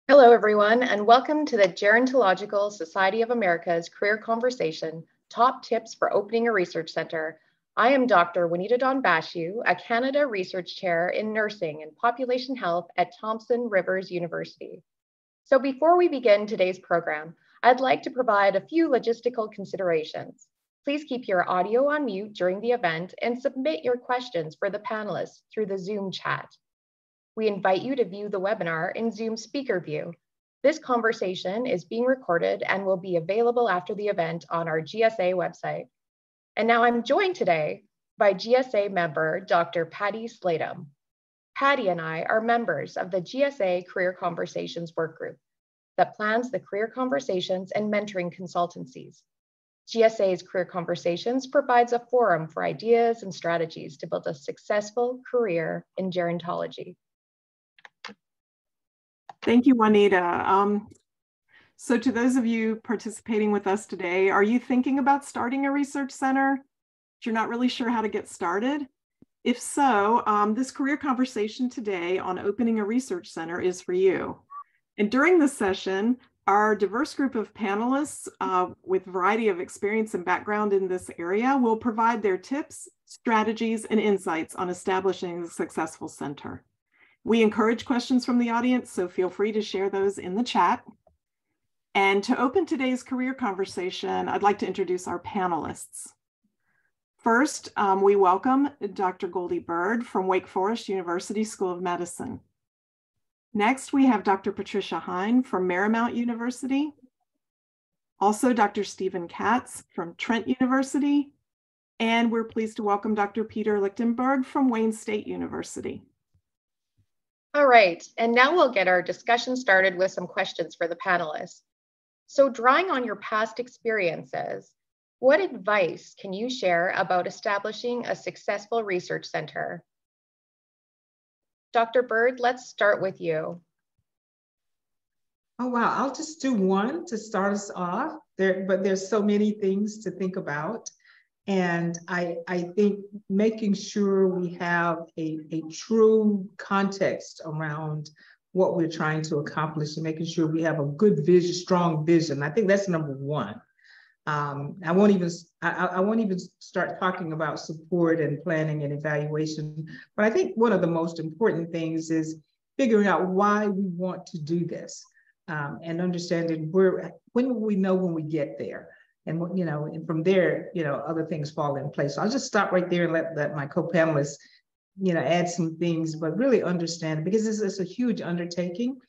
Hello, everyone, and welcome to the Gerontological Society of America's Career Conversation, Top Tips for Opening a Research Center. I am Dr. Juanita Bacsu, a Canada Research Chair in Nursing and Population Health at Thompson Rivers University. So before we begin today's program, I'd like to provide a few logistical considerations. Please keep your audio on mute during the event and submit your questions for the panelists through the Zoom chat. We invite you to view the webinar in Zoom Speaker View. This conversation is being recorded and will be available after the event on our GSA website. And now I'm joined today by GSA member, Dr. Patty Slatum. Patty and I are members of the GSA Career Conversations Workgroup that plans the career conversations and mentoring consultancies. GSA's Career Conversations provides a forum for ideas and strategies to build a successful career in gerontology. Thank you, Juanita. So to those of you participating with us today, are you thinking about starting a research center? You're not really sure how to get started? If so, this career conversation today on opening a research center is for you. And during this session, our diverse group of panelists with a variety of experience and background in this area will provide their tips, strategies, and insights on establishing a successful center. We encourage questions from the audience, so feel free to share those in the chat. And to open today's career conversation, I'd like to introduce our panelists. First, we welcome Dr. Goldie Byrd from Wake Forest University School of Medicine. Next, we have Dr. Patricia Heyn from Marymount University. Also, Dr. Stephen Katz from Trent University. And we're pleased to welcome Dr. Peter Lichtenberg from Wayne State University. All right, and now we'll get our discussion started with some questions for the panelists. So drawing on your past experiences, what advice can you share about establishing a successful research center? Dr. Byrd, let's start with you. Oh, wow, I'll just do one to start us off, but there's so many things to think about. And I think making sure we have a true context around what we're trying to accomplish and making sure we have a good vision, strong vision. I think that's number one. I won't even start talking about support and planning and evaluation, but I think one of the most important things is figuring out why we want to do this and understanding when will we know when we get there. And, and from there, other things fall in place. So I'll just stop right there and let my co-panelists, add some things, but really understand, because this is a huge undertaking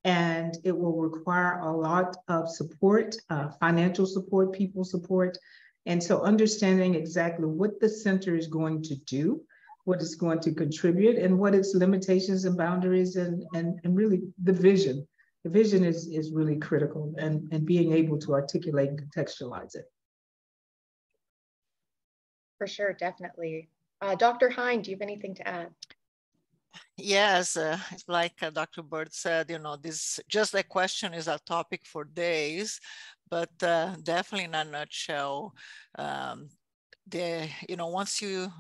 and it will require a lot of support, financial support, people support. And so understanding exactly what the center is going to do, what it's going to contribute, and what its limitations and boundaries and really the vision. The vision is really critical, and being able to articulate and contextualize it. For sure, definitely. Dr. Heyn, do you have anything to add? Yes, like Dr. Byrd said, this just a question is a topic for days, but definitely in a nutshell, once you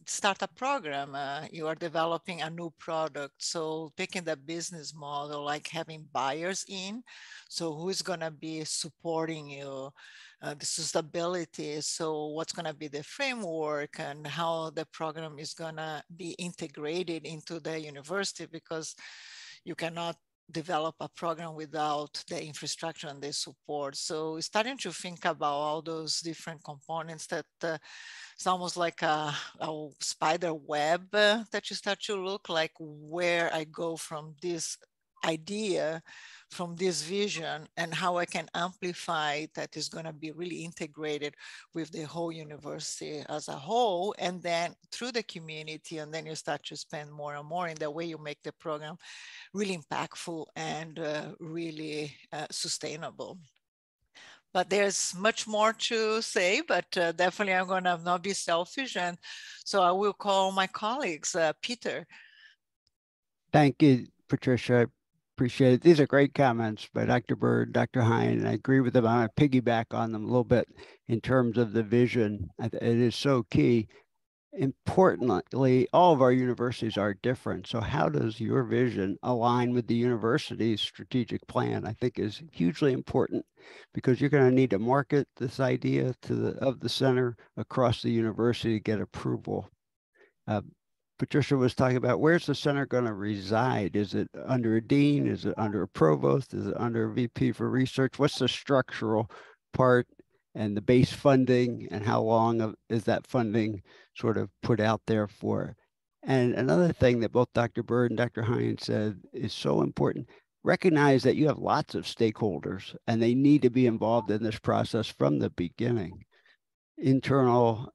start a program, you are developing a new product. So taking the business model, like having buyers in, so who's gonna be supporting you, the sustainability, so what's gonna be the framework and how the program is gonna be integrated into the university, because you cannot develop a program without the infrastructure and the support. So starting to think about all those different components that it's almost like a spider web that you start to look like where I go from this idea, from this vision, and how I can amplify that is going to be really integrated with the whole university as a whole, and then through the community, and then you start to spend more and more in the way you make the program really impactful and really sustainable. But there's much more to say, but definitely I'm going to not be selfish. And so I will call my colleagues. Peter. Thank you, Patricia. I appreciate it. These are great comments by Dr. Byrd, Dr. Heyn, and I agree with them. I'm going to piggyback on them a little bit in terms of the vision. It is so key. importantly, all of our universities are different. So how does your vision align with the university's strategic plan? I think is hugely important, because you're going to need to market this idea of the center across the university to get approval. Patricia was talking about, where's the center going to reside? Is it under a dean? Is it under a provost? Is it under a VP for research? What's the structural part and the base funding, and how long is that funding sort of put out there for? And another thing that both Dr. Byrd and Dr. Heyn said is so important: recognize that you have lots of stakeholders and they need to be involved in this process from the beginning. Internal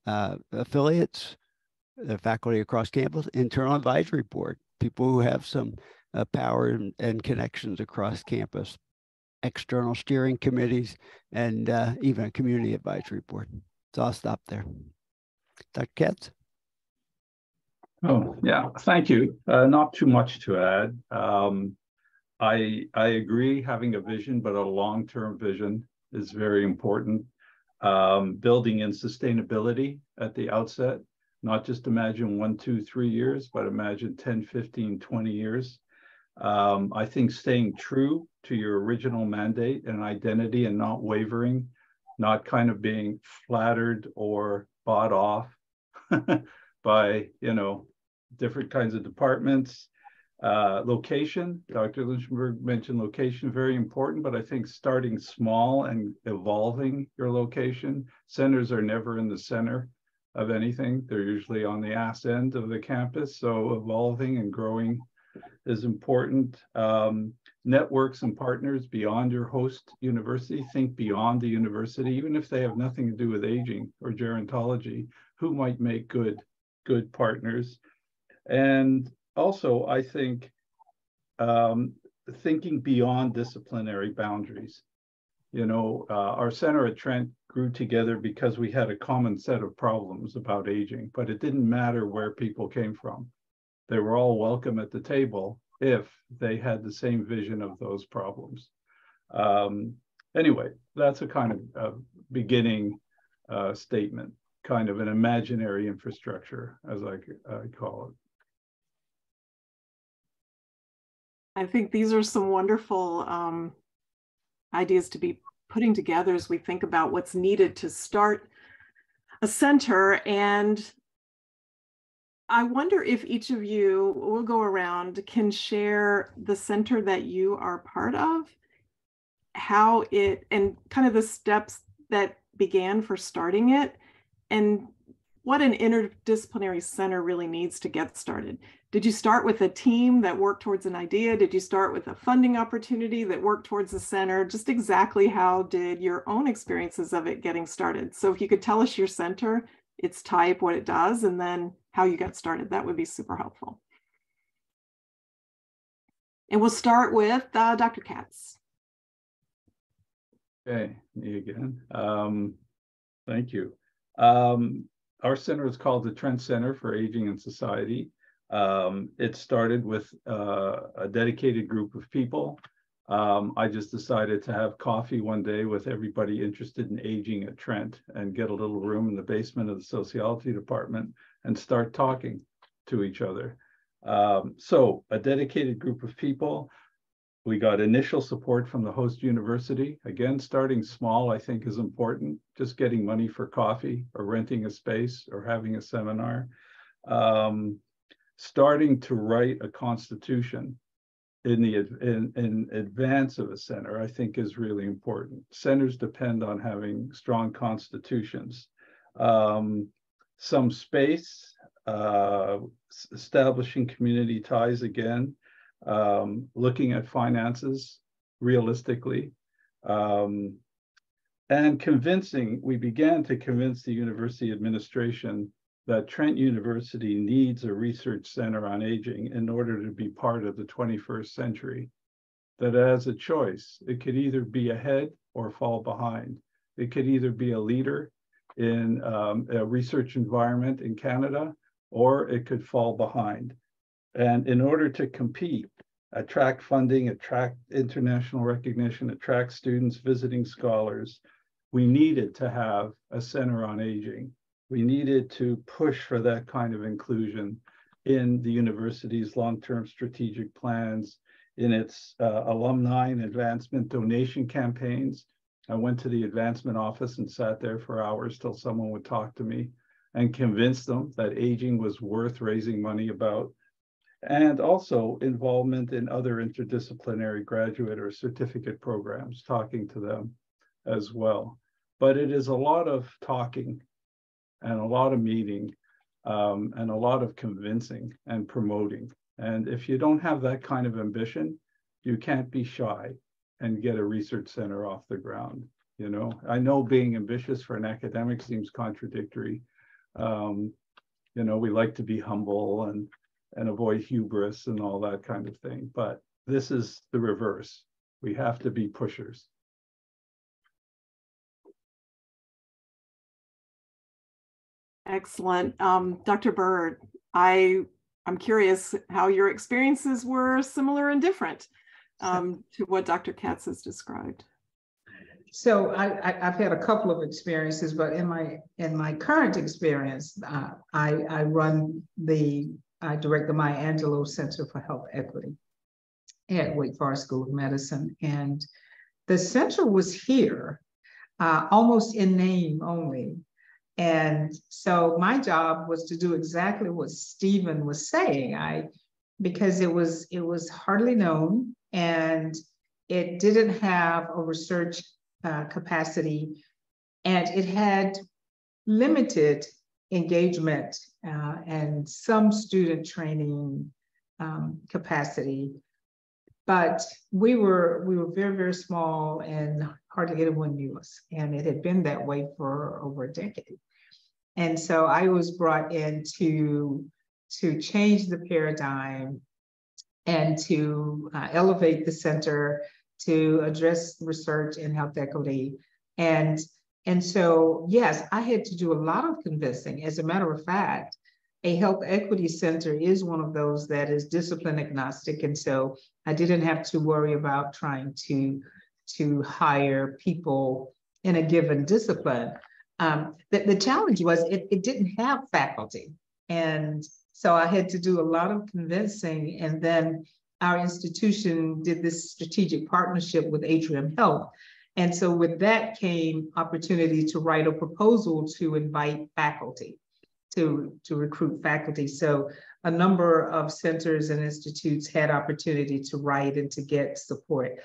affiliates, the faculty across campus, internal advisory board, people who have some power and connections across campus, external steering committees, and even a community advisory board. So I'll stop there. Dr. Katz? Oh, yeah, thank you. Not too much to add. I agree, having a vision, but a long-term vision is very important. Building in sustainability at the outset, not just imagine 1, 2, 3 years, but imagine 10, 15, 20 years. I think staying true to your original mandate and identity and not wavering, not kind of being flattered or bought off by, different kinds of departments. Location, Dr. Lichtenberg mentioned location, very important, but I think starting small and evolving your location. Centers are never in the center of anything. They're usually on the ass end of the campus. So evolving and growing is important. Networks and partners beyond your host university. Think beyond the university, even if they have nothing to do with aging or gerontology, who might make good partners. And also, I think thinking beyond disciplinary boundaries. Our center at Trent grew together because we had a common set of problems about aging, but it didn't matter where people came from. They were all welcome at the table if they had the same vision of those problems. Anyway, that's a kind of beginning statement, kind of an imaginary infrastructure, as I call it. I think these are some wonderful ideas to be putting together as we think about what's needed to start a center. And I wonder if each of you, will go around, can share the center that you are part of, how it, and kind of the steps that began for starting it, and what an interdisciplinary center really needs to get started. Did you start with a team that worked towards an idea? Did you start with a funding opportunity that worked towards the center? Just exactly how did your own experiences of it getting started? So if you could tell us your center, its type, what it does, and then how you got started, that would be super helpful. And we'll start with Dr. Katz. Okay, me again. Thank you. Our center is called the Trent Center for Aging and Society. It started with a dedicated group of people. I just decided to have coffee one day with everybody interested in aging at Trent and get a little room in the basement of the sociology department and start talking to each other. So a dedicated group of people. We got initial support from the host university. Again, starting small, I think, is important. Just getting money for coffee or renting a space or having a seminar. Starting to write a constitution in advance of a center, I think, is really important. Centers depend on having strong constitutions. Some space, establishing community ties again. Looking at finances realistically, and we began to convince the university administration that Trent University needs a research center on aging in order to be part of the 21st century. That as a choice, it could either be ahead or fall behind. It could either be a leader in a research environment in Canada, or it could fall behind. And in order to compete, attract funding, attract international recognition, attract students, visiting scholars, we needed to have a center on aging. We needed to push for that kind of inclusion in the university's long-term strategic plans, in its alumni and advancement donation campaigns. I went to the advancement office and sat there for hours till someone would talk to me and convince them that aging was worth raising money about. And also involvement in other interdisciplinary graduate or certificate programs, talking to them as well. But it is a lot of talking and a lot of meeting and a lot of convincing and promoting. And if you don't have that kind of ambition, you can't be shy and get a research center off the ground. You know, I know being ambitious for an academic seems contradictory. You know, we like to be humble and avoid hubris and all that kind of thing. But this is the reverse. We have to be pushers. Excellent. Dr. Byrd, I'm curious how your experiences were similar and different to what Dr. Katz has described. So I've had a couple of experiences, but in my current experience, I direct the Maya Angelou Center for Health Equity at Wake Forest School of Medicine. And the center was here, almost in name only. And so my job was to do exactly what Stephen was saying. Because it was hardly known, and it didn't have a research capacity, and it had limited engagement and some student training capacity. But we were very, very small, and hardly anyone knew us. And it had been that way for over a decade. And so I was brought in to change the paradigm and to elevate the center, to address research in health equity. And so, yes, I had to do a lot of convincing. As a matter of fact, a health equity center is one of those that is discipline agnostic. And so I didn't have to worry about trying to hire people in a given discipline. The challenge was it didn't have faculty. And so I had to do a lot of convincing. And then our institution did this strategic partnership with Atrium Health. And so with that came opportunity to write a proposal to invite faculty, to recruit faculty. So a number of centers and institutes had opportunity to write and to get support.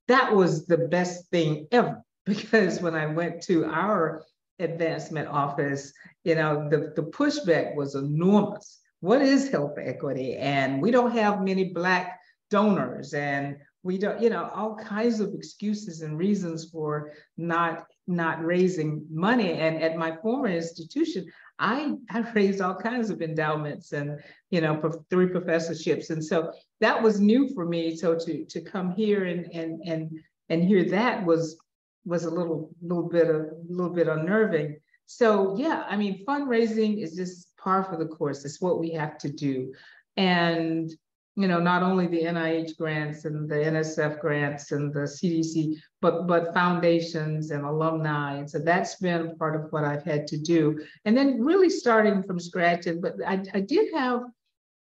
That was the best thing ever, because when I went to our advancement office, you know, the pushback was enormous. What is health equity? And we don't have many Black donors, and we don't, you know, all kinds of excuses and reasons for not raising money. And at my former institution, I raised all kinds of endowments and, you know, 3 professorships. And so that was new for me. So to come here and hear that was a little bit unnerving. So yeah, I mean, fundraising is just par for the course. It's what we have to do. And, you know, not only the NIH grants and the NSF grants and the CDC, but foundations and alumni. And so that's been part of what I've had to do. And then really starting from scratch. But I did have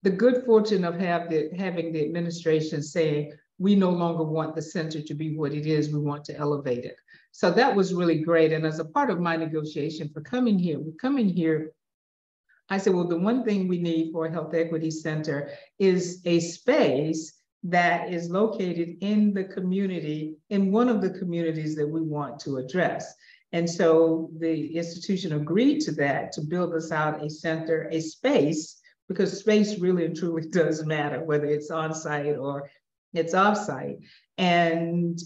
the good fortune of having the administration saying, we no longer want the center to be what it is, we want to elevate it. So that was really great. And as a part of my negotiation for coming here, I said, well, the one thing we need for a health equity center is a space that is located in the community, in one of the communities that we want to address. And so the institution agreed to that, to build us out a center, a space, because space really and truly does matter, whether it's on site or it's off-site. And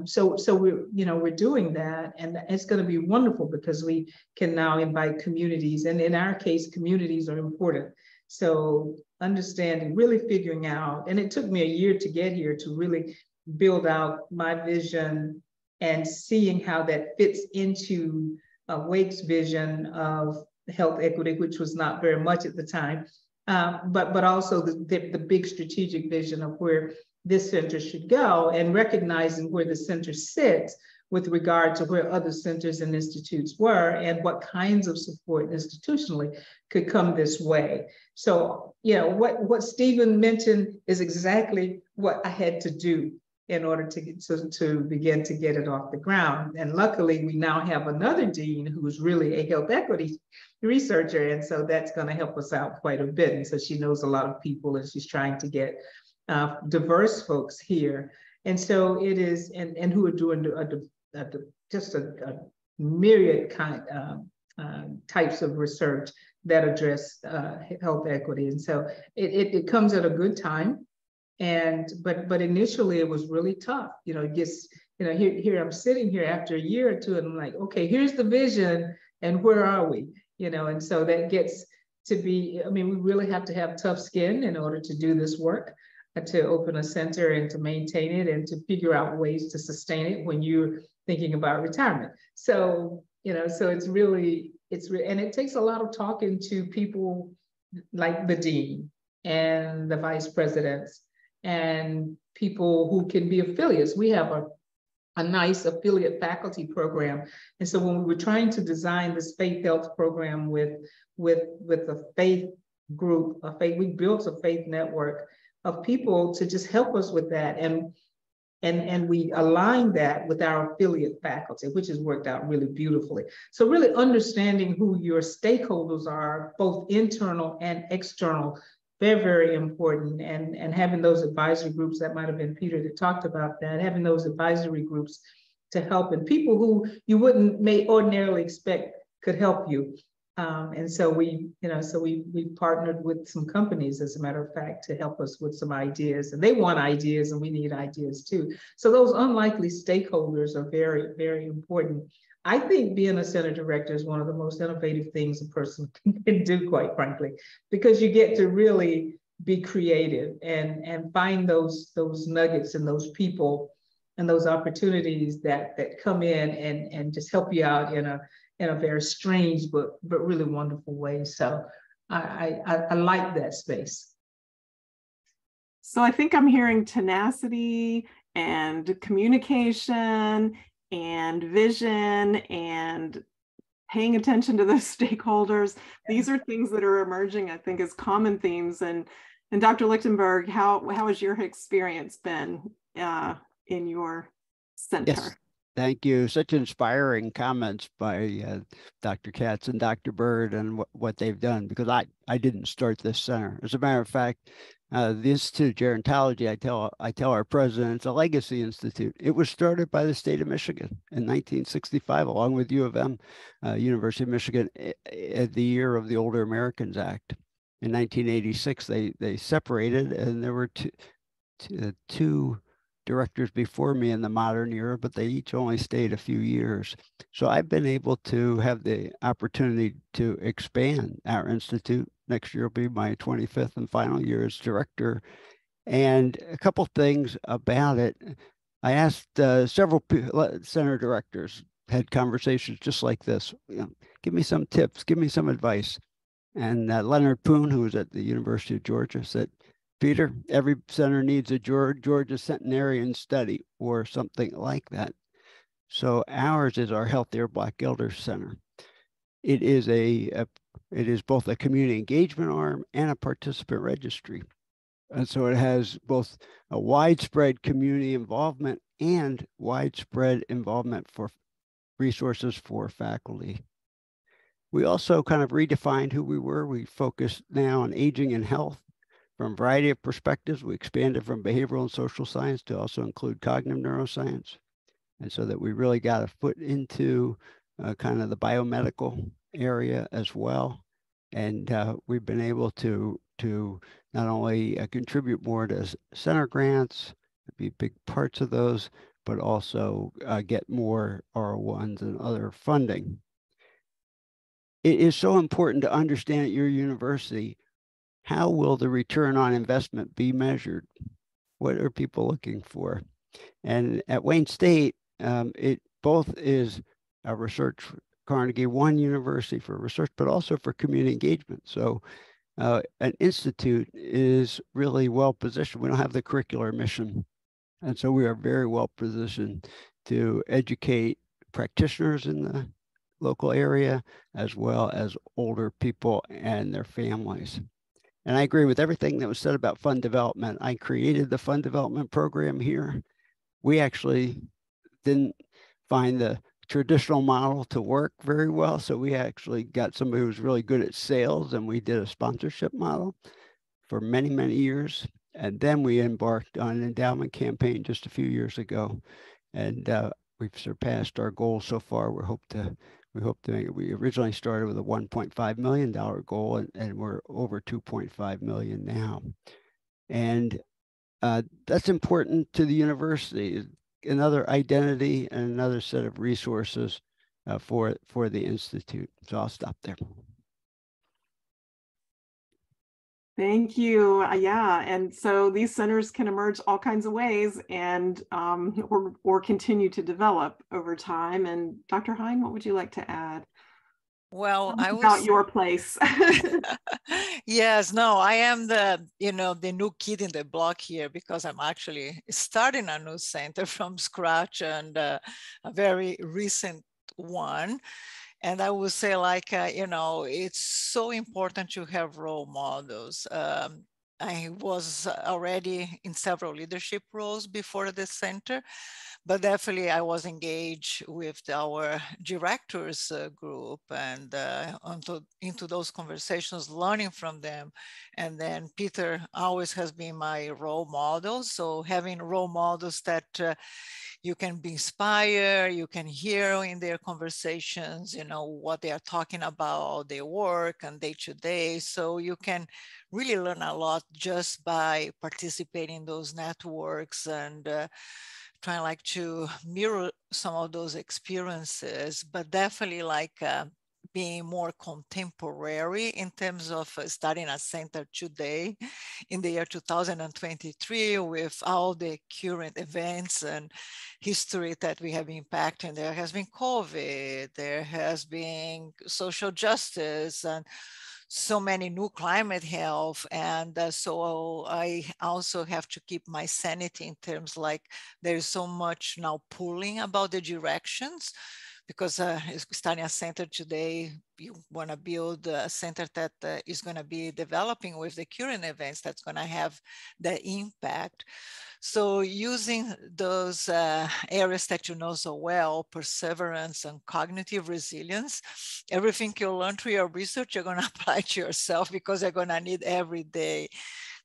so we're doing that, and it's going to be wonderful because we can now invite communities, and in our case, communities are important. So understanding, really figuring out, and it took me a year to get here to really build out my vision and seeing how that fits into Wake's vision of health equity, which was not very much at the time, but also the big strategic vision of where this center should go, and recognizing where the center sits with regard to where other centers and institutes were and what kinds of support institutionally could come this way. So, you know, what Stephen mentioned is exactly what I had to do in order to begin to get it off the ground. And luckily, we now have another dean who's really a health equity researcher. And so that's going to help us out quite a bit. And so she knows a lot of people and she's trying to get diverse folks here. And so it is, and who are doing just a myriad types of research that address health equity. And so it comes at a good time. But initially it was really tough. You know, it gets, you know, here I'm sitting here after a year or two and I'm like, okay, here's the vision and where are we? You know, and so that gets to be, I mean, we really have to have tough skin in order to do this work, to open a center and to maintain it and to figure out ways to sustain it when you're thinking about retirement. So, you know, so it's really, and it takes a lot of talking to people like the dean and the vice presidents and people who can be affiliates. We have a nice affiliate faculty program. And so when we were trying to design this faith health program with a faith group, we built a faith network of people to just help us with that. And we aligned that with our affiliate faculty, which has worked out really beautifully. So really understanding who your stakeholders are, both internal and external, very, very important. And having those advisory groups, that might have been Peter that talked about that, having those advisory groups to help, and people who you may ordinarily expect could help you. And so we partnered with some companies, as a matter of fact, to help us with some ideas, and they want ideas and we need ideas too. So those unlikely stakeholders are very, very important. I think being a center director is one of the most innovative things a person can do, quite frankly, because you get to really be creative and find those nuggets and those people and those opportunities that come in and just help you out in a very strange but really wonderful way. So I like that space. So I think I'm hearing tenacity and communication and vision and paying attention to those stakeholders. These are things that are emerging, I think, as common themes. And Dr. Lichtenberg, how has your experience been in your center? Yes. Thank you. Such inspiring comments by Dr. Katz and Dr. Byrd and what they've done, because I didn't start this center. As a matter of fact, the Institute of Gerontology, I tell our president, it's a legacy institute. It was started by the state of Michigan in 1965, along with U of M, University of Michigan, at the year of the Older Americans Act. In 1986, they separated, and there were two directors before me in the modern era, but they each only stayed a few years. So I've been able to have the opportunity to expand our institute. Next year will be my 25th and final year as director. And a couple things about it. I asked several center directors, had conversations just like this. You know, give me some tips, give me some advice. And Leonard Poon, who was at the University of Georgia, said, Peter, every center needs a Georgia centenarian study or something like that. So ours is our Healthier Black Elders Center. It is it is both a community engagement arm and a participant registry. And so it has both a widespread community involvement and widespread involvement for resources for faculty. We also kind of redefined who we were. We focus now on aging and health. From a variety of perspectives, we expanded from behavioral and social science to also include cognitive neuroscience. And so that we really got a foot into kind of the biomedical area as well. And we've been able to not only contribute more to center grants, be big parts of those, but also get more R01s and other funding. It is so important to understand at your university, how will the return on investment be measured? What are people looking for? And at Wayne State, it both is a research Carnegie One University for research, but also for community engagement. So an institute is really well positioned. We don't have the curricular mission. And so we are very well positioned to educate practitioners in the local area, as well as older people and their families. And I agree with everything that was said about fund development. I created the fund development program here. We actually didn't find the traditional model to work very well. So we actually got somebody who was really good at sales, and we did a sponsorship model for many, many years. And then we embarked on an endowment campaign just a few years ago. And we've surpassed our goal so far. We hope to make it. We originally started with a $1.5 million goal, and we're over 2.5 million now. And that's important to the university. Another identity and another set of resources for the Institute. So I'll stop there. Thank you. Yeah, and so these centers can emerge all kinds of ways and or continue to develop over time. And Dr. Heyn, what would you like to add? Well, I was about your place. Yes, no, I am the new kid in the block here, because I'm actually starting a new center from scratch, and a very recent one. And I would say, like, it's so important to have role models. I was already in several leadership roles before the center, but definitely I was engaged with our directors group and into those conversations, learning from them. And then Peter always has been my role model. So having role models that you can be inspired, you can hear in their conversations, what they are talking about, their work and day to day. So you can really learn a lot just by participating in those networks and trying like to mirror some of those experiences, but definitely like being more contemporary in terms of starting a center today in the year 2023 with all the current events and history that we have impacted. There has been COVID, there has been social justice, and so many new climate health. And so I also have to keep my sanity in terms like there's so much now pulling about the directions, because starting a center today, you want to build a center that is going to be developing with the current events that's going to have the impact. So using those areas that you know so well, perseverance and cognitive resilience, everything you learn through your research, you're going to apply to yourself, because you're going to need every day.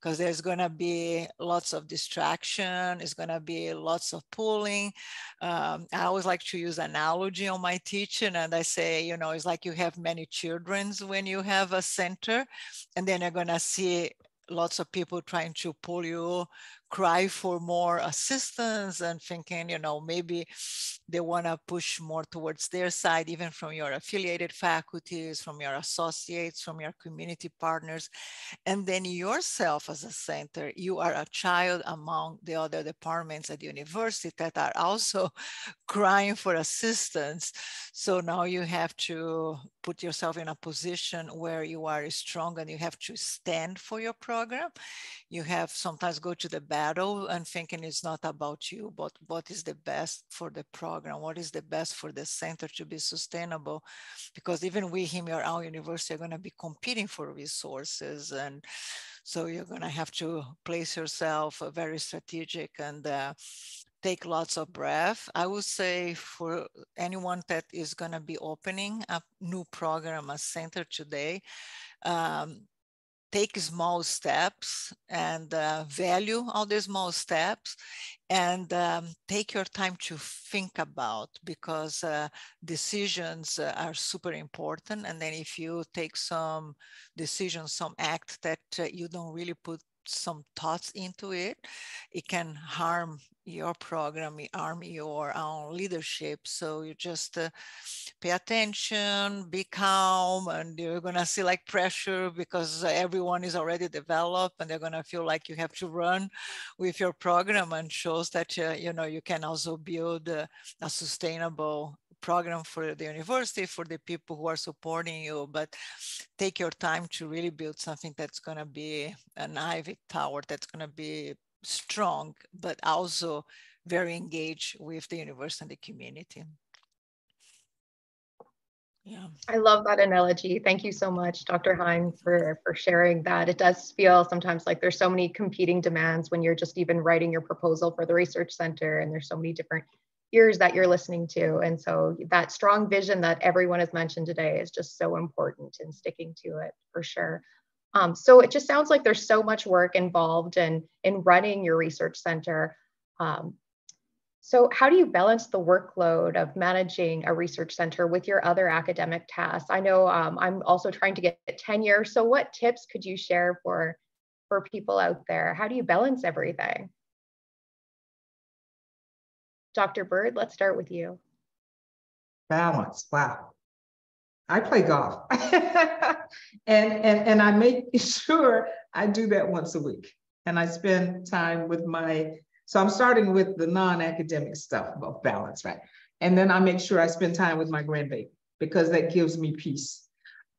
Because there's going to be lots of distraction, it's going to be lots of pulling. I always like to use analogy on my teaching, and I say, it's like you have many children when you have a center, and then you're going to see lots of people trying to pull you, cry for more assistance and thinking, maybe they want to push more towards their side, even from your affiliated faculties, from your associates, from your community partners. And then yourself as a center, you are a child among the other departments at the university that are also crying for assistance. So now you have to put yourself in a position where you are strong and you have to stand for your program. You have sometimes go to the battle and thinking it's not about you, but what is the best for the program? What is the best for the center to be sustainable? Because even we here at our university are going to be competing for resources. And so you're going to have to place yourself very strategic and take lots of breath. I would say for anyone that is going to be opening a new program, a center today, take small steps and value all the small steps, and take your time to think about, because decisions are super important. And then if you take some decisions, some act that you don't really put some thoughts into it, it can harm your program, harm your own leadership. So you just pay attention, be calm, and you're gonna see like pressure because everyone is already developed, and they're gonna feel like you have to run with your program, and shows that you can also build a sustainable program for the university, for the people who are supporting you. But take your time to really build something that's going to be an ivy tower, that's going to be strong, but also very engaged with the university and the community. Yeah. I love that analogy. Thank you so much, Dr. Heyn, for sharing that. It does feel sometimes like there's so many competing demands when you're just even writing your proposal for the research center, and there's so many different ears that you're listening to. And so that strong vision that everyone has mentioned today is just so important in sticking to it, for sure. So it just sounds like there's so much work involved in running your research center. So how do you balance the workload of managing a research center with your other academic tasks? I know I'm also trying to get tenure. So what tips could you share for people out there? How do you balance everything? Dr. Byrd, let's start with you. Balance, wow. I play golf. and I make sure I do that once a week. And I spend time with so I'm starting with the non-academic stuff about balance, right? And then I make sure I spend time with my grandbaby because that gives me peace.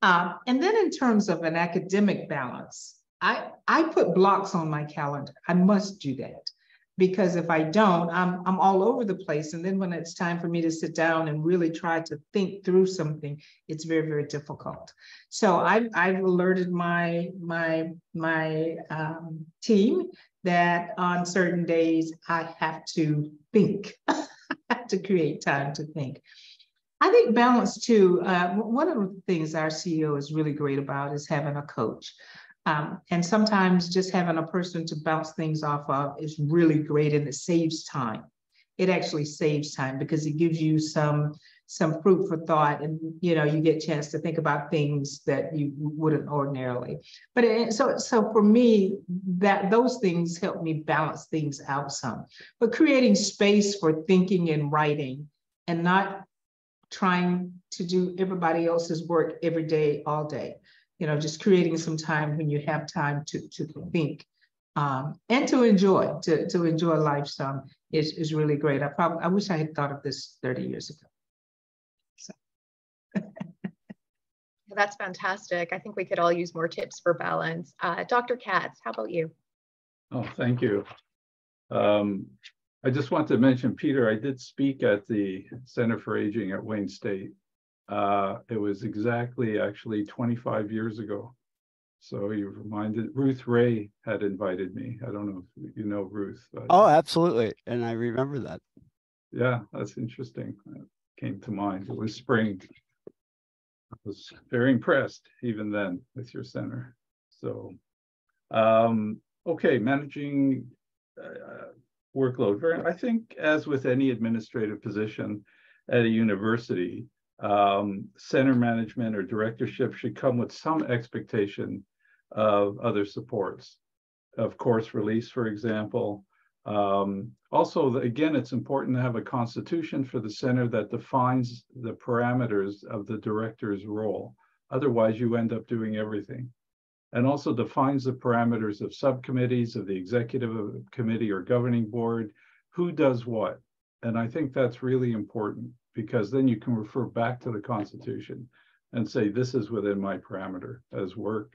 And then in terms of an academic balance, I put blocks on my calendar. I must do that because if I don't, I'm all over the place. And then when it's time for me to sit down and really try to think through something, it's very, very difficult. So I've alerted my team that on certain days I have to think, I have to create time to think. I think balance too, one of the things our CEO is really great about is having a coach. And sometimes just having a person to bounce things off of is really great, and it saves time. It actually saves time because it gives you some food for thought, and you get a chance to think about things that you wouldn't ordinarily. But so for me, those things help me balance things out some. But creating space for thinking and writing, and not trying to do everybody else's work every day, all day. Just creating some time when you have time to think and to enjoy life some is really great. I wish I had thought of this 30 years ago. So. That's fantastic. I think we could all use more tips for balance. Dr. Katz, how about you? Oh, thank you. I just want to mention, Peter, I did speak at the Center for Aging at Wayne State. It was exactly actually 25 years ago. So you reminded, Ruth Ray had invited me. I don't know if you know Ruth. But, oh, absolutely. And I remember that. Yeah, that's interesting. It came to mind. It was spring. I was very impressed even then with your center. So, okay, managing workload. I think as with any administrative position at a university, center management or directorship should come with some expectation of other supports, of course release, for example. Also, again, it's important to have a constitution for the center that defines the parameters of the director's role. Otherwise, you end up doing everything. And also defines the parameters of subcommittees, of the executive committee or governing board, who does what. And I think that's really important, because then you can refer back to the Constitution and say, this is within my parameter as work.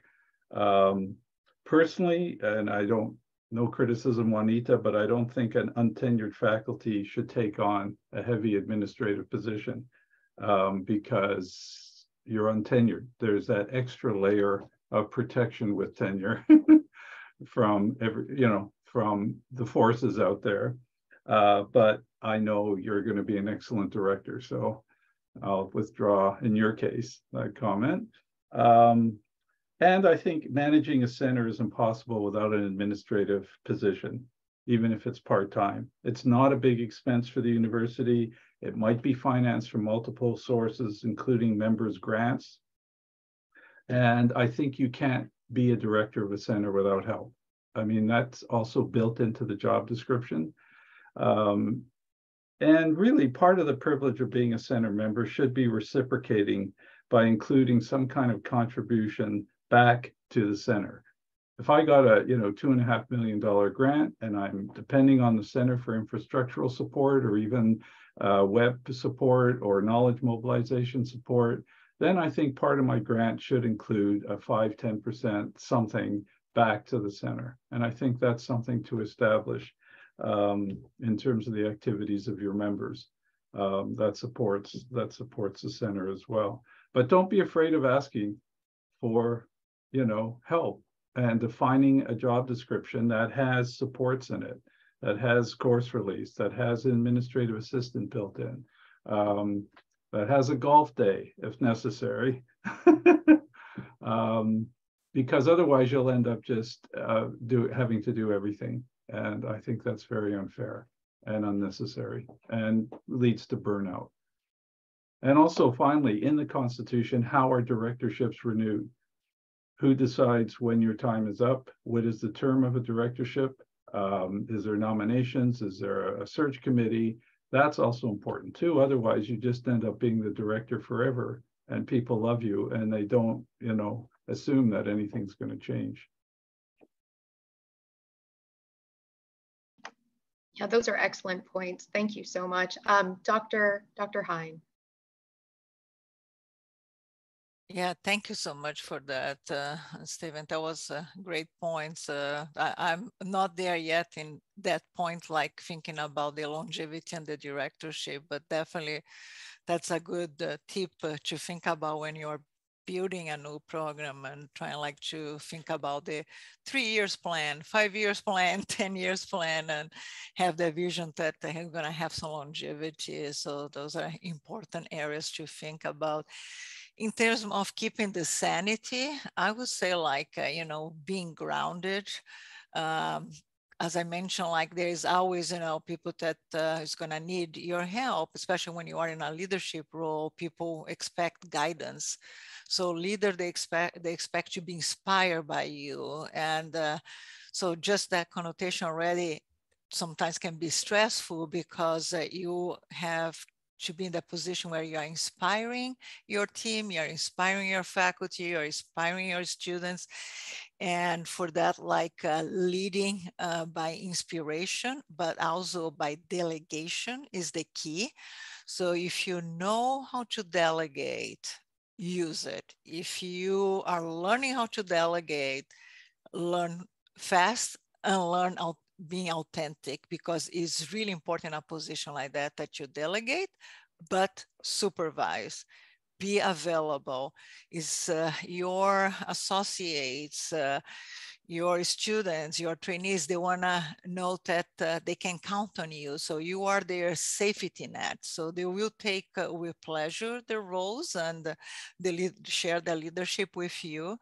Personally, and I don't, no criticism, Juanita, but I don't think an untenured faculty should take on a heavy administrative position because you're untenured. There's that extra layer of protection with tenure from from the forces out there. But I know you're going to be an excellent director, so I'll withdraw, in your case, that comment. And I think managing a center is impossible without an administrative position, even if it's part-time. It's not a big expense for the university. It might be financed from multiple sources, including members' grants. And I think you can't be a director of a center without help. I mean, that's also built into the job description. And really, part of the privilege of being a center member should be reciprocating by including some kind of contribution back to the center. If I got a $2.5 million grant and I'm depending on the center for infrastructural support or even web support or knowledge mobilization support, then I think part of my grant should include a 5–10% something back to the center. And I think that's something to establish. in terms of the activities of your members. That supports the center as well. But don't be afraid of asking for, help and defining a job description that has supports in it, that has course release, that has an administrative assistant built in, that has a golf day if necessary, because otherwise you'll end up just having to do everything. And I think that's very unfair and unnecessary and leads to burnout. And also, finally, in the Constitution, how are directorships renewed? Who decides when your time is up? What is the term of a directorship? Is there nominations? Is there a search committee? That's also important too. Otherwise, you just end up being the director forever, and people love you, and they don't, assume that anything's going to change. Yeah, those are excellent points. Thank you so much. Dr. Heyn. Yeah, thank you so much for that, Stephen. That was great points. I'm not there yet in that point, like thinking about the longevity and the directorship, but definitely that's a good tip to think about when you're building a new program and trying to think about the 3 years plan, 5 years plan, 10 years plan, and have the vision that they're going to have some longevity. So those are important areas to think about. In terms of keeping the sanity, I would say being grounded. As I mentioned, there is always, people that is going to need your help, especially when you are in a leadership role. People expect guidance. So leader, they expect to be inspired by you. And so just that connotation already sometimes can be stressful, because you have to be in the position where you are inspiring your team, you're inspiring your faculty, you're inspiring your students. And for that, leading by inspiration, but also by delegation is the key. So if you know how to delegate, use it. If you are learning how to delegate, learn fast and learn being authentic, because it's really important in a position like that you delegate, but supervise. Be available. Is your associates, your students, your trainees, they want to know that they can count on you. So you are their safety net. So they will take with pleasure their roles and share their leadership with you,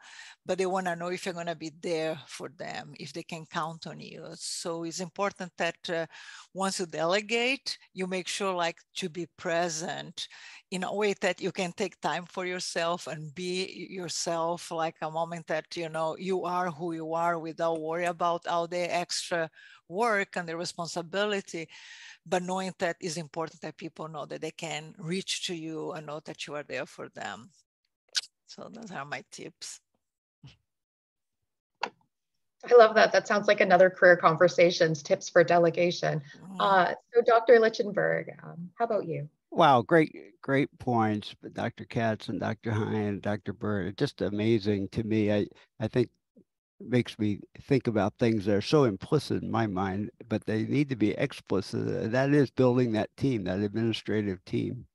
but they want to know if you're going to be there for them, if they can count on you. So it's important that once you delegate, you make sure to be present in a way that you can take time for yourself and be yourself, a moment that, you are who you are without worry about all the extra work and the responsibility, but knowing that it's important that people know that they can reach to you and know that you are there for them. So those are my tips. I love that. That sounds like another career conversations, tips for delegation. So Dr. Lichtenberg, how about you? Wow, great points, Dr. Katz and Dr. Heyn, Dr. Byrd. Just amazing to me. I think it makes me think about things that are so implicit in my mind, but they need to be explicit. That is building that team, that administrative team.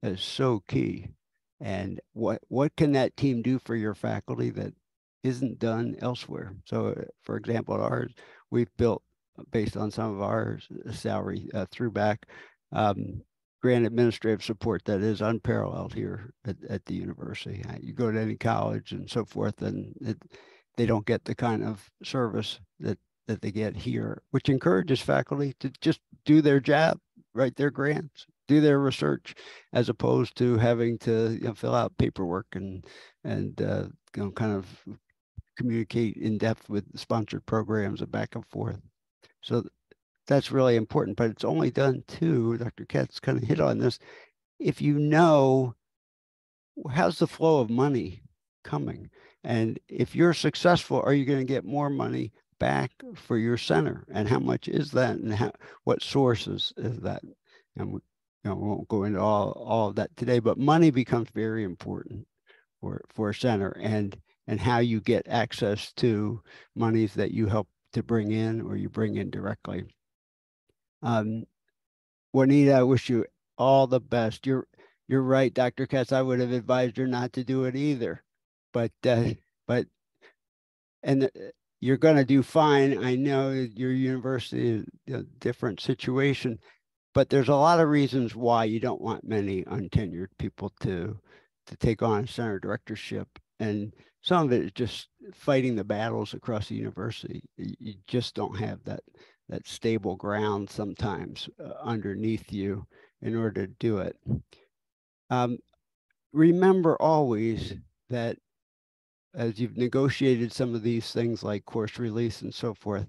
That is so key. And what can that team do for your faculty that isn't done elsewhere? So, for example, ours, we've built, based on some of our salary throwback, grant administrative support that is unparalleled here at the university. You go to any college and so forth, and they don't get the kind of service that they get here, which encourages faculty to just do their job, write their grants, do their research, as opposed to having to fill out paperwork and kind of communicate in depth with sponsored programs and back and forth. So that's really important, but it's only done too, Dr. Katz kind of hit on this, if you know how's the flow of money coming. And if you're successful, are you going to get more money back for your center? And how much is that? And what sources is that? And we won't go into all of that today, but money becomes very important for a center, and how you get access to monies that you help to bring in or you bring in directly. Juanita, I wish you all the best. You're right, Dr. Katz. I would have advised her not to do it either, but you're going to do fine. I know your university is a different situation, but there's a lot of reasons why you don't want many untenured people to take on center directorship, and some of it is just fighting the battles across the university. You just don't have that stable ground sometimes underneath you in order to do it. Remember always that as you've negotiated some of these things like course release and so forth,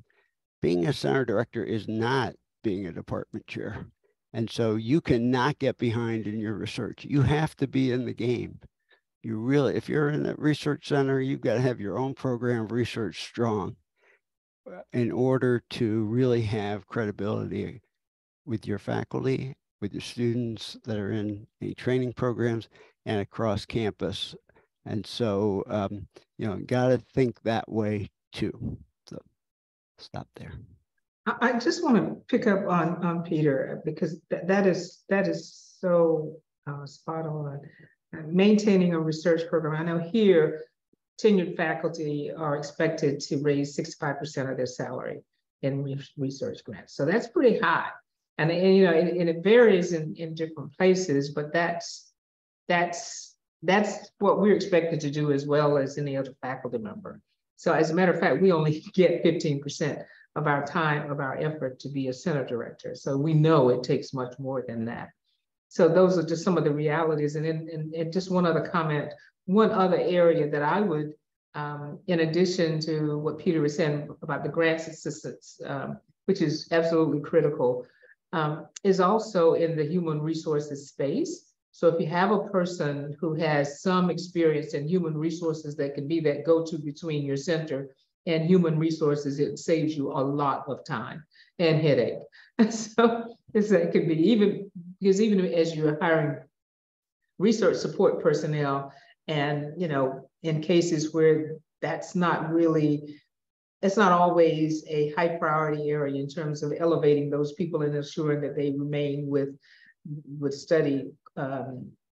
being a center director is not being a department chair. And so you cannot get behind in your research. You have to be in the game. You really, if you're in a research center, you've got to have your own program of research strong in order to really have credibility with your faculty, with your students that are in any training programs, and across campus. And so, you know, got to think that way too. So stop there. I just want to pick up on Peter, because that is so spot on. Maintaining a research program. I know here, tenured faculty are expected to raise 65% of their salary in research grants. So that's pretty high. And you know, and it varies in different places, but that's what we're expected to do as well as any other faculty member. So as a matter of fact, we only get 15% of our time, of our effort to be a center director. So we know it takes much more than that. So those are just some of the realities. And just one other comment, one other area that I would, in addition to what Peter was saying about the grants assistance, which is absolutely critical, is also in the human resources space. So if you have a person who has some experience in human resources that can be that go-to between your center and human resources, it saves you a lot of time and headache. So it could be even as you're hiring research support personnel, and you know, in cases where that's not really, it's not always a high priority area in terms of elevating those people and ensuring that they remain with study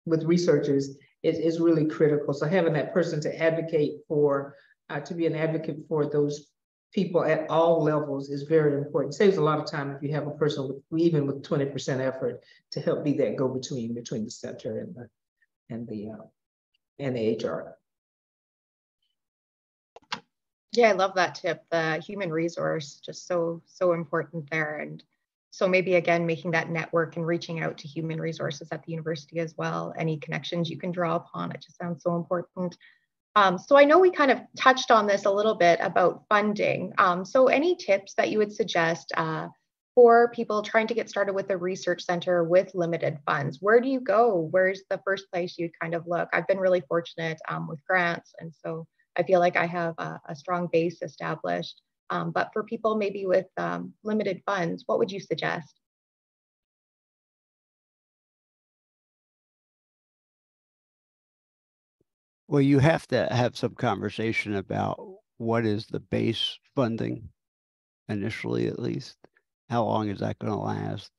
with researchers is really critical. So having that person to advocate for, to be an advocate for those people at all levels is very important. It saves a lot of time if you have a person with even with 20% effort to help be that go-between between the center and the HR. Yeah, I love that tip. The human resource, just so important there. And so maybe again, making that network and reaching out to human resources at the university as well. Any connections you can draw upon, it just sounds so important. So I know we kind of touched on this a little bit about funding. So any tips that you would suggest for people trying to get started with a research center with limited funds? Where do you go? Where's the first place you'd kind of look? I've been really fortunate with grants, and so I feel like I have a strong base established. But for people maybe with limited funds, what would you suggest? Well, you have to have some conversation about what is the base funding initially, at least. How long is that going to last?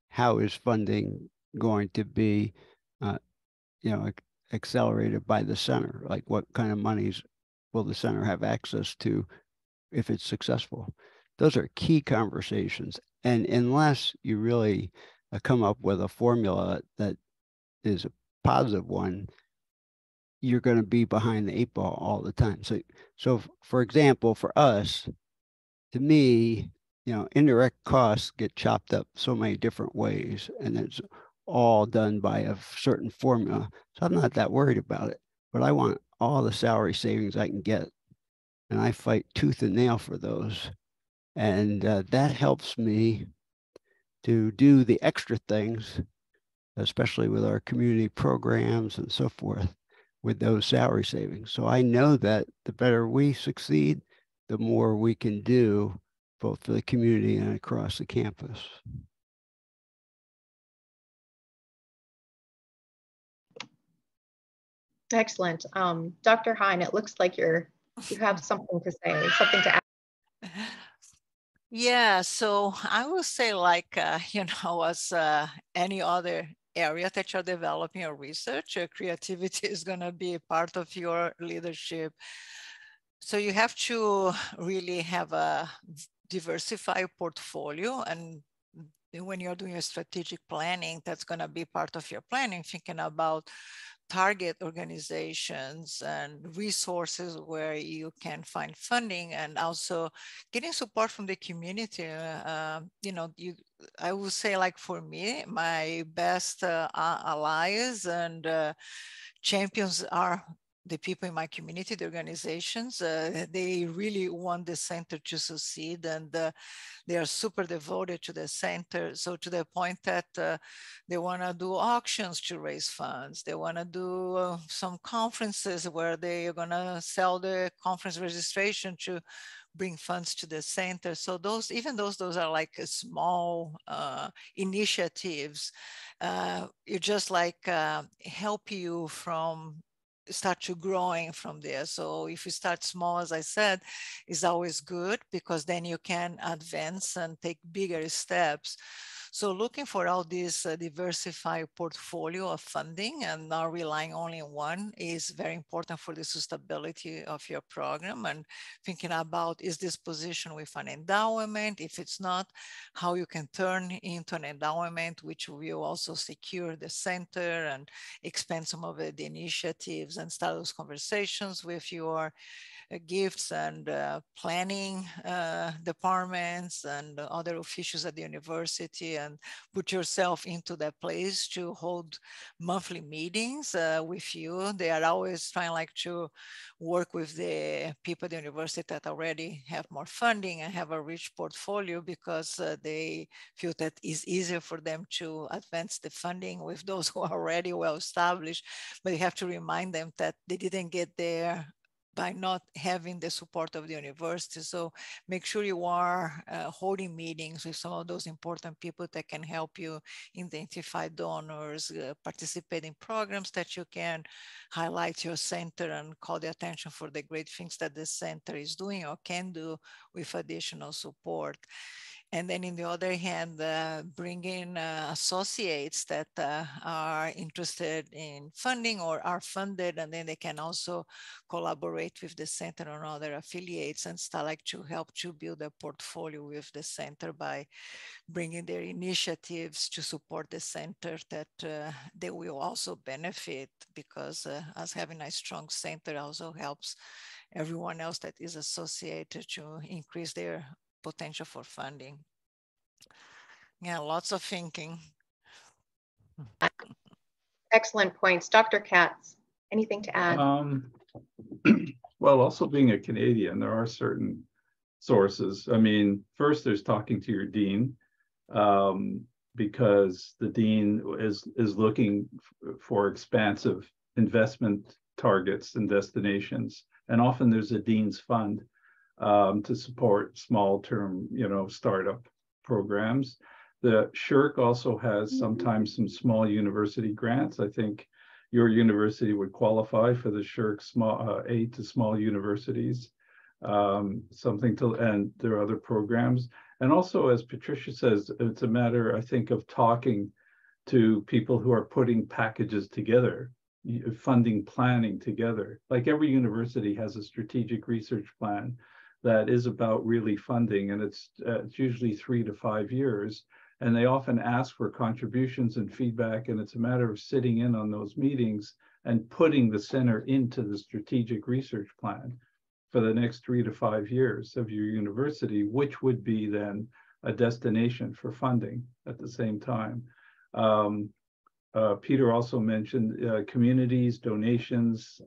How is funding going to be, you know, accelerated by the center? Like what kind of monies will the center have access to if it's successful? Those are key conversations. And unless you really come up with a formula that is a positive one, you're going to be behind the 8 ball all the time. So for example, for us, to me, you know, indirect costs get chopped up so many different ways, and it's all done by a certain formula. So I'm not that worried about it, but I want all the salary savings I can get, and I fight tooth and nail for those. And that helps me to do the extra things, especially with our community programs and so forth, with those salary savings. So I know that the better we succeed, the more we can do both for the community and across the campus. Excellent. Dr. Heyn, it looks like you have something to say, something to add. Yeah, so I would say like, as any other area that you're developing or research, creativity is going to be a part of your leadership. So you have to really have a diversified portfolio, and when you're doing your strategic planning, that's going to be part of your planning, thinking about target organizations and resources where you can find funding, and also getting support from the community. I would say, like, for me, my best allies and champions are the people in my community, the organizations. They really want the center to succeed, and they are super devoted to the center. So to the point that they want to do auctions to raise funds. They want to do some conferences where they are going to sell the conference registration to bring funds to the center. So those are like small initiatives. You just like help you from start to growing from there. So if you start small, as I said, is always good, because then you can advance and take bigger steps. So looking for all this diversified portfolio of funding and not relying only on one is very important for the sustainability of your program, and thinking about, is this position with an endowment? If it's not, how you can turn into an endowment, which will also secure the center and expand some of the initiatives, and start those conversations with your gifts and planning departments and other officials at the university, and put yourself into that place to hold monthly meetings with you. They are always trying like to work with the people at the university that already have more funding and have a rich portfolio, because they feel that it's easier for them to advance the funding with those who are already well established. But you have to remind them that they didn't get there by not having the support of the university. So make sure you are holding meetings with some of those important people that can help you identify donors, participate in programs that you can highlight your center and call the attention for the great things that the center is doing or can do with additional support. And then in the other hand, bring in associates that are interested in funding or are funded, and then they can also collaborate with the center on other affiliates and start like to help to build a portfolio with the center by bringing their initiatives to support the center that they will also benefit, because us having a strong center also helps everyone else that is associated to increase their potential for funding. Yeah, lots of thinking. Excellent points. Dr. Katz, anything to add? Well, also being a Canadian, there are certain sources. I mean, first there's talking to your dean, because the dean is looking for expansive investment targets and destinations. And often there's a dean's fund to support small term, startup programs. The SSHRC also has sometimes some small university grants. I think your university would qualify for the SSHRC aid to small universities, and there are other programs. And also, as Patricia says, it's a matter, I think, of talking to people who are putting packages together, funding planning together. Like every university has a strategic research plan that is about really funding, and it's usually 3 to 5 years. And they often ask for contributions and feedback, and it's a matter of sitting in on those meetings and putting the center into the strategic research plan for the next 3 to 5 years of your university, which would be then a destination for funding at the same time. Peter also mentioned communities, donations.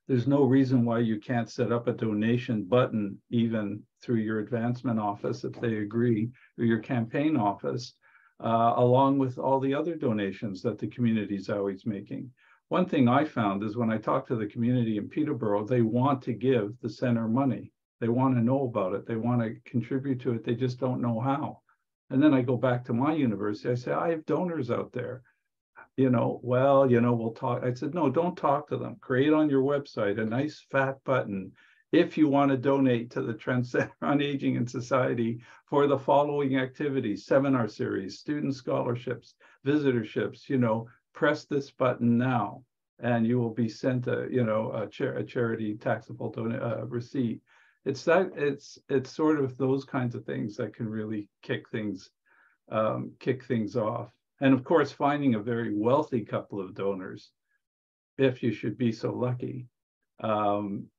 There's no reason why you can't set up a donation button even through your advancement office if they agree, or your campaign office, along with all the other donations that the community is always making. One thing I found is when I talk to the community in Peterborough, they want to give the center money. They want to know about it. They want to contribute to it. They just don't know how. And then I go back to my university. I say, I have donors out there. We'll talk. I said, no, don't talk to them. Create on your website a nice fat button. if you want to donate to the Trent Center on Aging and Society for the following activities, seminar series, student scholarships, visitorships, you know, press this button now, and you will be sent a charity taxable receipt. It's sort of those kinds of things that can really kick things off. And of course, finding a very wealthy couple of donors, if you should be so lucky,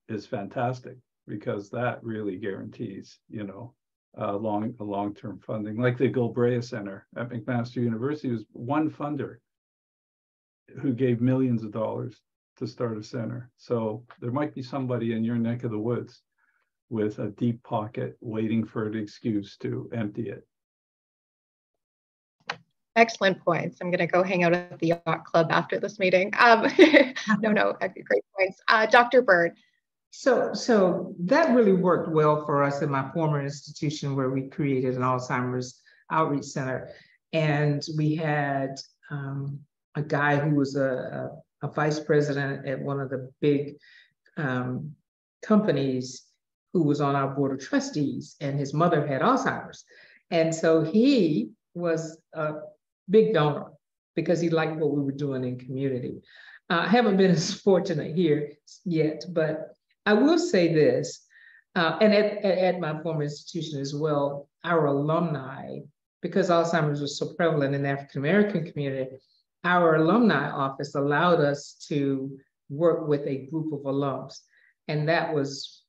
is fantastic, because that really guarantees, you know, long-term funding. Like the Goldie Center at McMaster University was one funder who gave millions of dollars to start a center. So there might be somebody in your neck of the woods with a deep pocket waiting for an excuse to empty it. Excellent points. I'm going to go hang out at the yacht club after this meeting. No, great points. Dr. Byrd. So that really worked well for us in my former institution, where we created an Alzheimer's outreach center. And we had a guy who was a vice president at one of the big companies who was on our board of trustees, and his mother had Alzheimer's. And so he was a big donor because he liked what we were doing in community. I haven't been as fortunate here yet, but I will say this, and at my former institution as well, our alumni, because Alzheimer's was so prevalent in the African-American community, our alumni office allowed us to work with a group of alums, and that was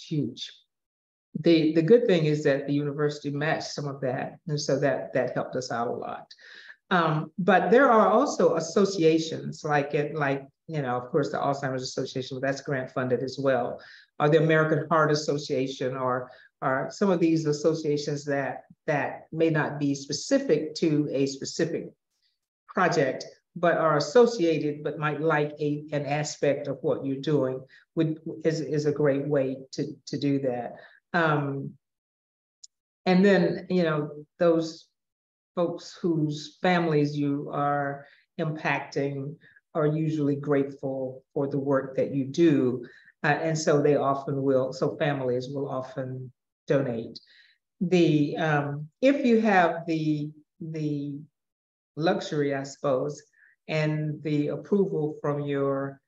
huge. The good thing is that the university matched some of that, and so that helped us out a lot. But there are also associations like you know, of course, the Alzheimer's Association, that's grant funded as well, or the American Heart Association, or some of these associations that may not be specific to a specific project, but are associated, but might like an aspect of what you're doing, is a great way to do that. And then, you know, those folks whose families you are impacting are usually grateful for the work that you do. And so they often will, so families will often donate. If you have the luxury, I suppose, and the approval from your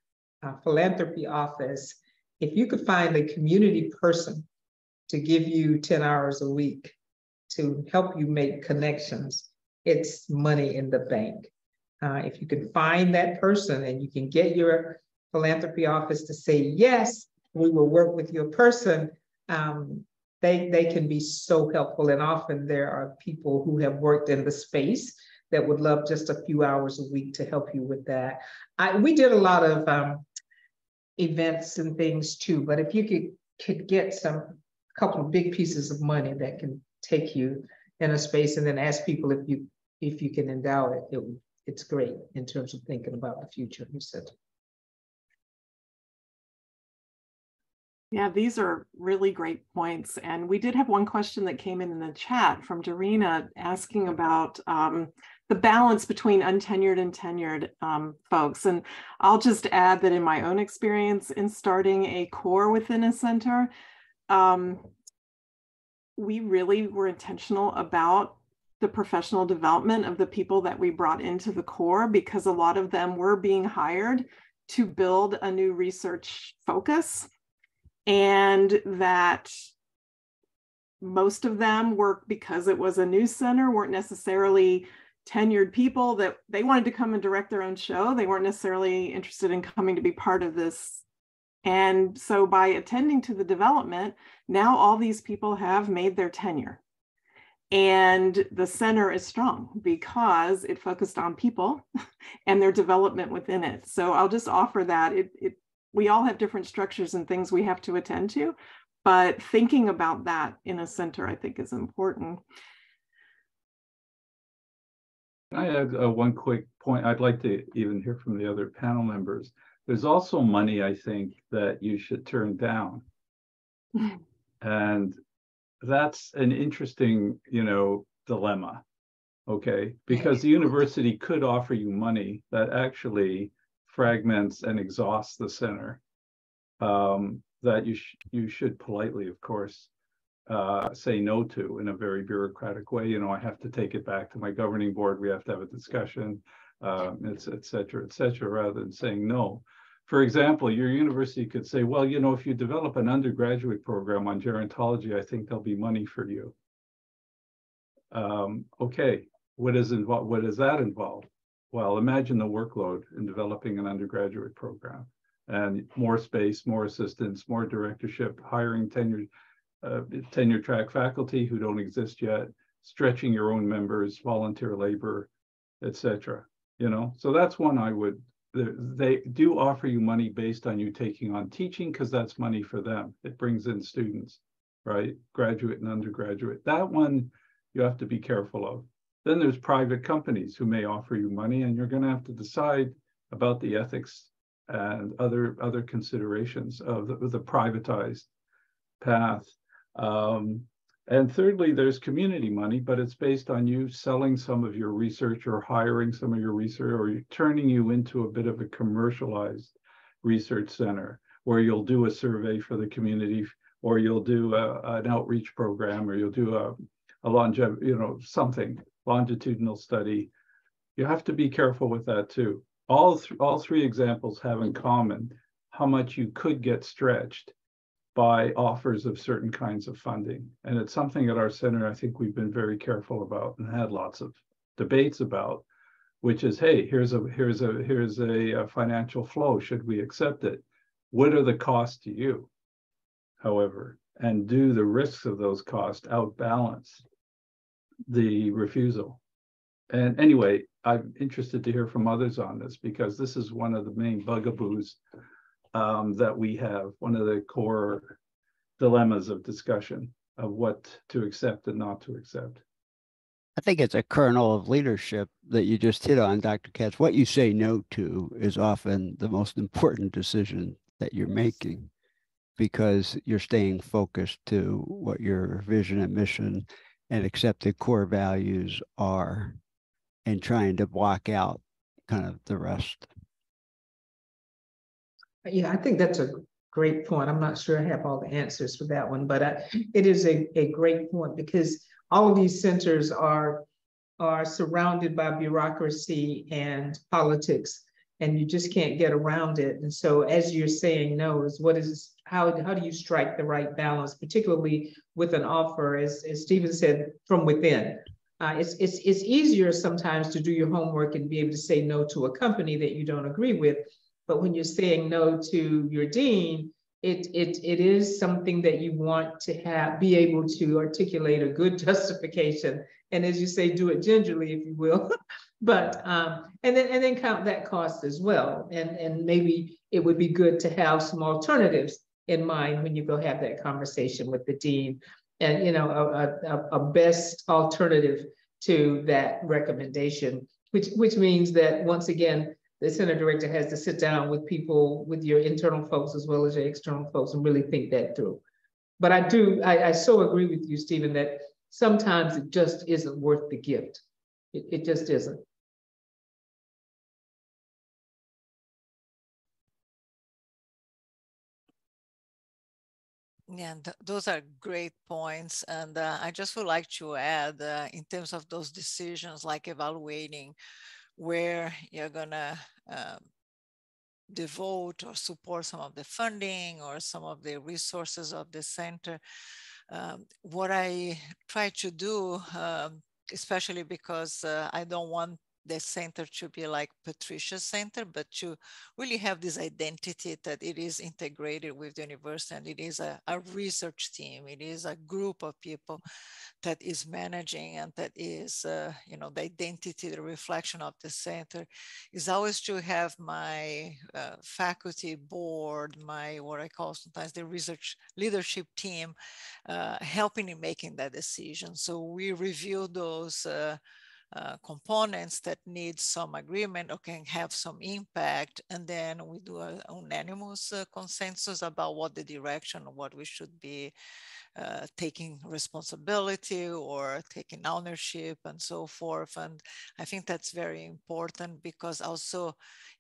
philanthropy office, if you could find a community person to give you 10 hours a week to help you make connections, it's money in the bank. If you can find that person and you can get your philanthropy office to say, yes, we will work with your person, they can be so helpful. And often there are people who have worked in the space that would love just a few hours a week to help you with that. We did a lot of events and things too, but if you could get a couple of big pieces of money that can take you in a space, and then ask people if you can endow it, it's great in terms of thinking about the future of your center. Yeah, these are really great points. And we did have one question that came in the chat from Darina asking about the balance between untenured and tenured folks. And I'll just add that in my own experience in starting a core within a center, we really were intentional about the professional development of the people that we brought into the core, because a lot of them were being hired to build a new research focus, and that most of them were, because it was a new center, weren't necessarily tenured people that they wanted to come and direct their own show. They weren't necessarily interested in coming to be part of this. And so by attending to the development, now all these people have made their tenure. And the center is strong because it focused on people and their development within it. So I'll just offer that. We all have different structures and things we have to attend to, but thinking about that in a center, I think, is important. I had one quick point. I'd like to even hear from the other panel members. There's also money, I think, that you should turn down. And that's an interesting, dilemma, okay? Because the university could offer you money that actually fragments and exhausts the center. that you should politely, of course, say no to in a very bureaucratic way. You know, I have to take it back to my governing board. We have to have a discussion, et cetera, rather than saying no. For example, your university could say, well, you know, if you develop an undergraduate program on gerontology, I think there'll be money for you. Okay, what does that involve? Well, imagine the workload in developing an undergraduate program, and more space, more assistants, more directorship, hiring tenure track faculty who don't exist yet, stretching your own members, volunteer labor, etc. You know, so that's one I would. They do offer you money based on you taking on teaching, because that's money for them. It brings in students, right? Graduate and undergraduate. That one you have to be careful of. Then there's private companies who may offer you money, and you're going to have to decide about the ethics and other considerations of the privatized path. And thirdly, there's community money, but it's based on you selling some of your research or hiring some of your research, or turning you into a bit of a commercialized research center where you'll do a survey for the community, or you'll do an outreach program, or you'll do a longitudinal study. You have to be careful with that too. All three examples have in common how much you could get stretched by offers of certain kinds of funding. And it's something at our center I think we've been very careful about and had lots of debates about, which is, hey, here's a financial flow. Should we accept it? What are the costs to you, however? And do the risks of those costs outbalance the refusal? And anyway, I'm interested to hear from others on this, because this is one of the main bugaboos that we have, one of the core dilemmas of discussion of what to accept and not to accept. I think it's a kernel of leadership that you just hit on, Dr. Katz. What you say no to is often the most important decision that you're making, because you're staying focused to what your vision and mission and accepted core values are, and trying to block out kind of the rest. Yeah, I think that's a great point. I'm not sure I have all the answers for that one, but it is a great point, because all of these centers are surrounded by bureaucracy and politics, and you just can't get around it. And so, as you're saying no, how do you strike the right balance, particularly with an offer, as Stephen said, from within? It's easier sometimes to do your homework and be able to say no to a company that you don't agree with. But when you're saying no to your dean, it is something that you want to be able to articulate a good justification. And as you say, do it gingerly, if you will. But and then count that cost as well. And maybe it would be good to have some alternatives in mind when you go have that conversation with the dean. And a best alternative to that recommendation, which means that, once again, the center director has to sit down with people, with your internal folks as well as your external folks, and really think that through. But I so agree with you, Stephen, that sometimes it just isn't worth the gift. It just isn't. Yeah, those are great points. And I just would like to add, in terms of those decisions, like evaluating where you're gonna devote or support some of the funding or some of the resources of the center. What I try to do, especially because I don't want the center to be like Patricia's center, but to really have this identity that it is integrated with the university, and it is a research team. It is a group of people that is managing, and that is, the identity, the reflection of the center is always to have my faculty board, what I call sometimes the research leadership team, helping in making that decision. So we review those components that need some agreement or can have some impact, and then we do a unanimous consensus about what the direction of what we should be taking responsibility or taking ownership and so forth. And I think that's very important, because also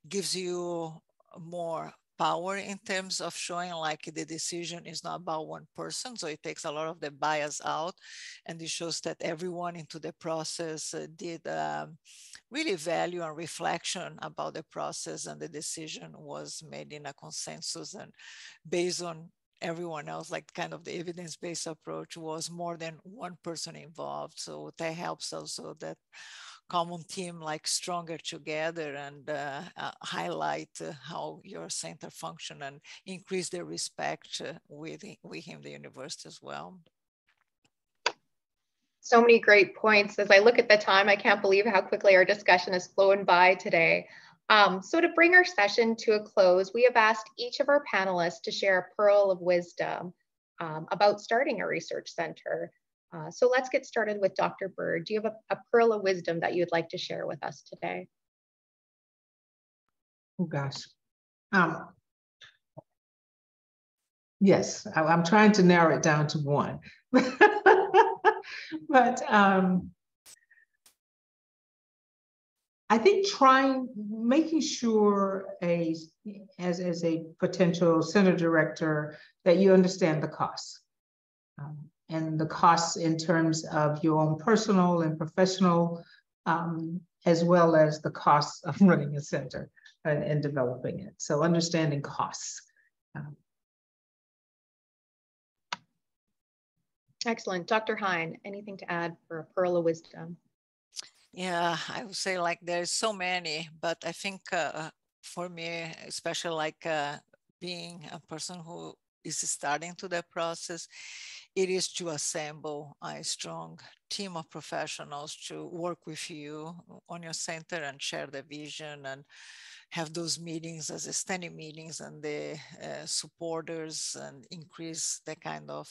gives you more power in terms of showing like the decision is not about one person. So it takes a lot of the bias out, and it shows that everyone into the process did really value and reflection about the process, and the decision was made in a consensus and based on everyone else, like kind of the evidence-based approach was more than one person involved. So that helps also that common team like stronger together and highlight how your center function and increase the respect within the university as well. So many great points. As I look at the time, I can't believe how quickly our discussion has flown by today. So to bring our session to a close, we have asked each of our panelists to share a pearl of wisdom about starting a research center. So let's get started with Dr. Byrd. Do you have a pearl of wisdom that you'd like to share with us today? Oh gosh. Yes, I'm trying to narrow it down to one. But I think making sure as a potential center director that you understand the costs. And the costs in terms of your own personal and professional, as well as the costs of running a center and developing it. So understanding costs. Excellent. Dr. Heyn, anything to add for a pearl of wisdom? Yeah, I would say like there's so many, but I think for me, especially like being a person who is starting to the process, it is to assemble a strong team of professionals to work with you on your center and share the vision and have those meetings as a standing meetings and the supporters, and increase the kind of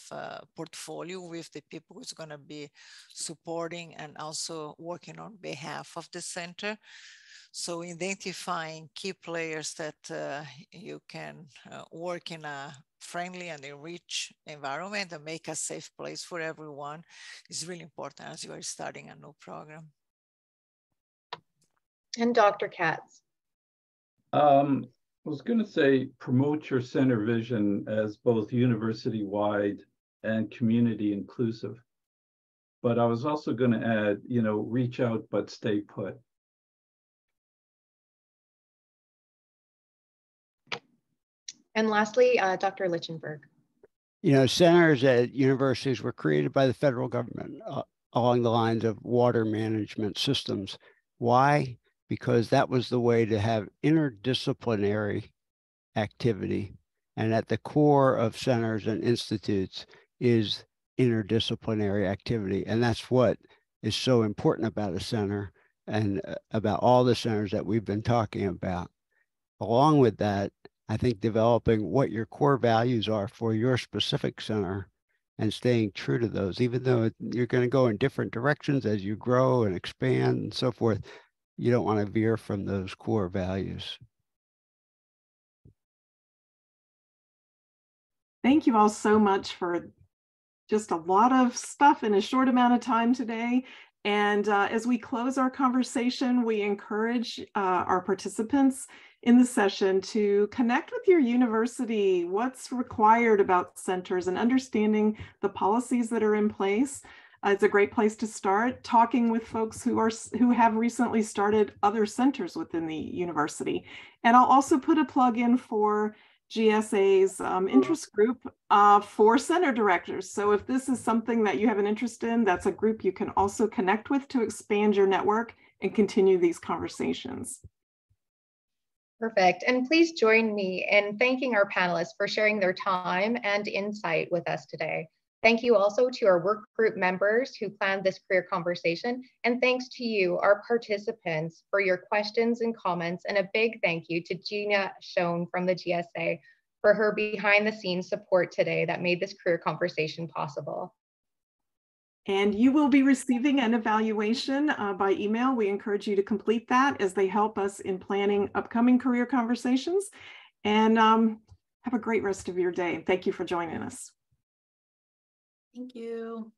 portfolio with the people who's going to be supporting and also working on behalf of the center. So identifying key players that you can work in a friendly and enriched environment and make a safe place for everyone is really important as you are starting a new program. And Dr. Katz. I was going to say promote your center vision as both university-wide and community inclusive. But I was also going to add, reach out but stay put. And lastly, Dr. Lichtenberg. Centers at universities were created by the federal government along the lines of water management systems. Why? Because that was the way to have interdisciplinary activity. And at the core of centers and institutes is interdisciplinary activity. And that's what is so important about a center and about all the centers that we've been talking about. Along with that, I think developing what your core values are for your specific center and staying true to those, even though you're going to go in different directions as you grow and expand and so forth, you don't want to veer from those core values. Thank you all so much for just a lot of stuff in a short amount of time today. And as we close our conversation, we encourage our participants in the session to connect with your university, what's required about centers and understanding the policies that are in place. It's a great place to start talking with folks who have recently started other centers within the university. And I'll also put a plug in for GSA's interest group for center directors. So if this is something that you have an interest in, that's a group you can also connect with to expand your network and continue these conversations. Perfect. And please join me in thanking our panelists for sharing their time and insight with us today. Thank you also to our work group members who planned this career conversation. And thanks to you, our participants, for your questions and comments. And a big thank you to Gina Schoen from the GSA for her behind the scenes support today that made this career conversation possible. And you will be receiving an evaluation by email. We encourage you to complete that as they help us in planning upcoming career conversations. And have a great rest of your day. Thank you for joining us. Thank you.